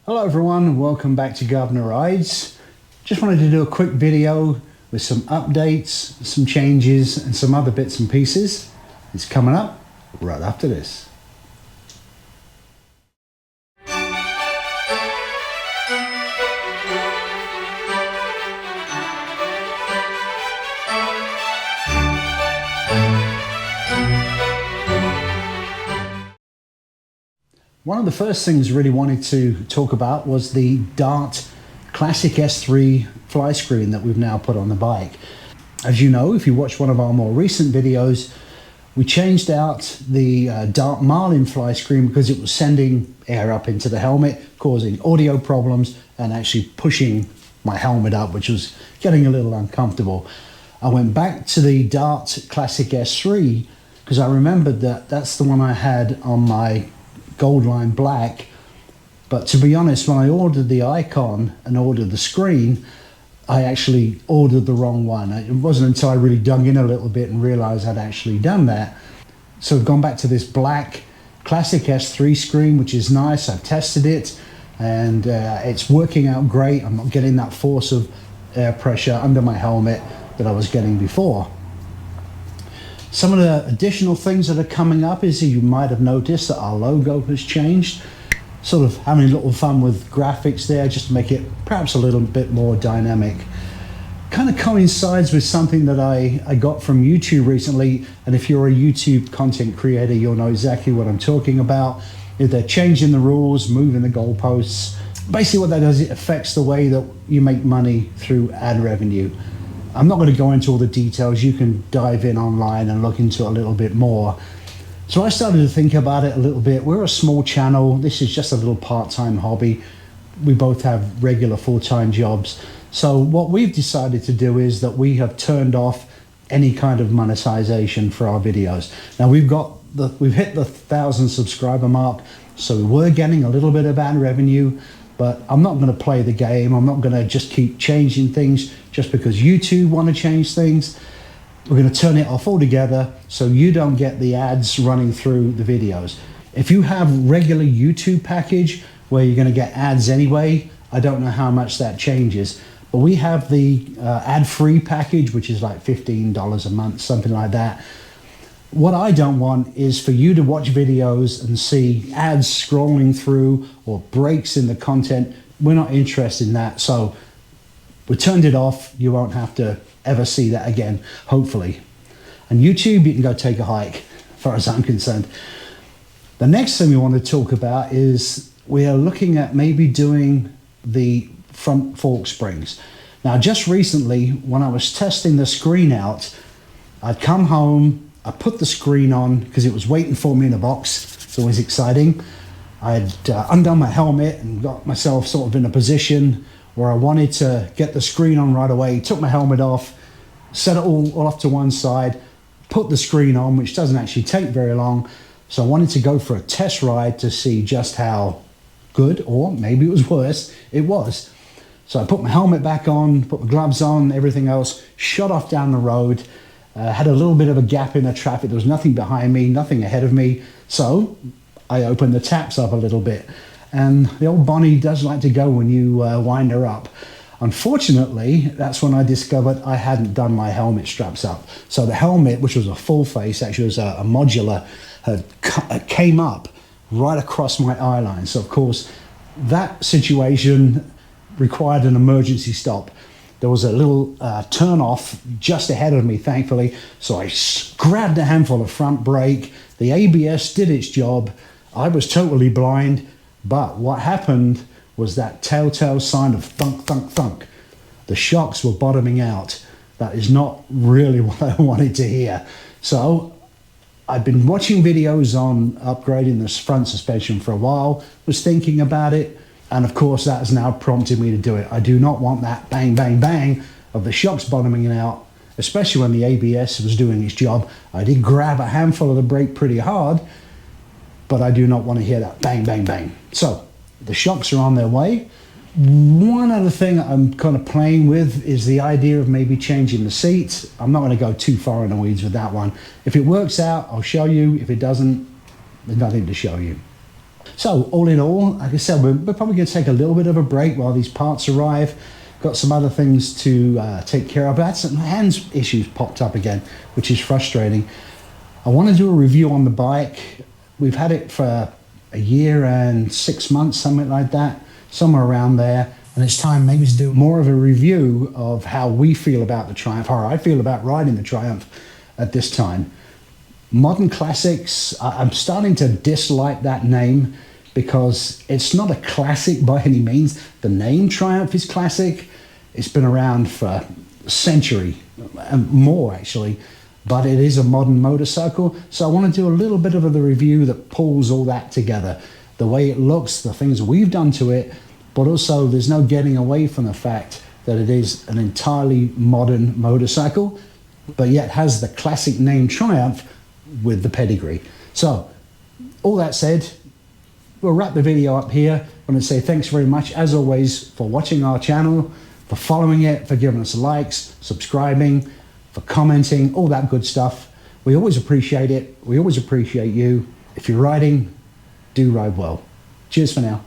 Hello everyone, welcome back to Governor Rides. Just wanted to do a quick video with some updates, some changes and some other bits and pieces. It's coming up right after this. One of the first things I really wanted to talk about was the Dart Classic S3 fly screen that we've now put on the bike. As you know, if you watch one of our more recent videos, we changed out the Dart Marlin fly screen because it was sending air up into the helmet, causing audio problems and actually pushing my helmet up, which was getting a little uncomfortable. I went back to the Dart Classic S3 because I remembered that that's the one I had on my Goldline Black, but to be honest, when I ordered the icon and ordered the screen, I actually ordered the wrong one. It wasn't until I really dug in a little bit and realized I'd actually done that. So I've gone back to this black Classic S3 screen, which is nice. I've tested it and it's working out great. I'm not getting that force of air pressure under my helmet that I was getting before. Some of the additional things that are coming up is you might have noticed that our logo has changed. Sort of having a little fun with graphics there just to make it perhaps a little bit more dynamic. Kind of coincides with something that I got from YouTube recently, and if you're a YouTube content creator, you'll know exactly what I'm talking about. If they're changing the rules, moving the goalposts, basically what that does, it affects the way that you make money through ad revenue. I'm not going to go into all the details. You can dive in online and look into it a little bit more. So I started to think about it a little bit. We're a small channel. This is just a little part-time hobby. We both have regular full-time jobs. So what we've decided to do is that we have turned off any kind of monetization for our videos. Now we've hit the 1,000 subscriber mark, so we were getting a little bit of ad revenue. But I'm not going to play the game. I'm not going to just keep changing things just because YouTube want to change things. We're going to turn it off altogether so you don't get the ads running through the videos. If you have regular YouTube package where you're going to get ads anyway, I don't know how much that changes. But we have the ad-free package, which is like $15 a month, something like that. What I don't want is for you to watch videos and see ads scrolling through or breaks in the content. We're not interested in that. So we turned it off. You won't have to ever see that again, hopefully. And YouTube, you can go take a hike, as far as I'm concerned. The next thing we want to talk about is we are looking at maybe doing the front fork springs. Now, just recently, when I was testing the screen out, I'd come home, I put the screen on because it was waiting for me in a box. It's always exciting. I'd undone my helmet and got myself sort of in a position where I wanted to get the screen on right away. Took my helmet off, set it all off to one side, put the screen on, which doesn't actually take very long. So I wanted to go for a test ride to see just how good, or maybe it was worse, it was. So I put my helmet back on, put my gloves on, everything else, shot off down the road. Had a little bit of a gap in the traffic. There was nothing behind me, nothing ahead of me. So I opened the taps up a little bit. And the old Bonnie does like to go when you wind her up. Unfortunately, that's when I discovered I hadn't done my helmet straps up. So the helmet, which was a full face, actually was a modular, came up right across my eye line. So of course, that situation required an emergency stop. There was a little turn off just ahead of me, thankfully. So I grabbed a handful of front brake. The ABS did its job. I was totally blind. But what happened was that telltale sign of thunk, thunk, thunk. The shocks were bottoming out. That is not really what I wanted to hear. So I've been watching videos on upgrading this front suspension for a while, was thinking about it. And of course, that has now prompted me to do it. I do not want that bang, bang, bang of the shocks bottoming out, especially when the ABS was doing its job. I did grab a handful of the brake pretty hard, but I do not want to hear that bang, bang, bang. So the shocks are on their way. One other thing I'm kind of playing with is the idea of maybe changing the seats. I'm not going to go too far in the weeds with that one. If it works out, I'll show you. If it doesn't, there's nothing to show you. So all in all, like I said, we're probably going to take a little bit of a break while these parts arrive. Got some other things to take care of. I had some hands issues popped up again, which is frustrating. I want to do a review on the bike. We've had it for a year and 6 months, something like that, somewhere around there. And it's time maybe to do more of a review of how we feel about the Triumph, how I feel about riding the Triumph at this time. Modern Classics, I'm starting to dislike that name because it's not a classic by any means. The name Triumph is classic. It's been around for a century and more actually, but it is a modern motorcycle. So I want to do a little bit of the review that pulls all that together. The way it looks, the things we've done to it, but also there's no getting away from the fact that it is an entirely modern motorcycle, but yet has the classic name Triumph with the pedigree. So all that said, we'll wrap the video up here. I want to say thanks very much as always for watching our channel, for following it, for giving us likes, subscribing, for commenting, all that good stuff. We always appreciate it. We always appreciate you. If you're riding, do ride well. Cheers for now.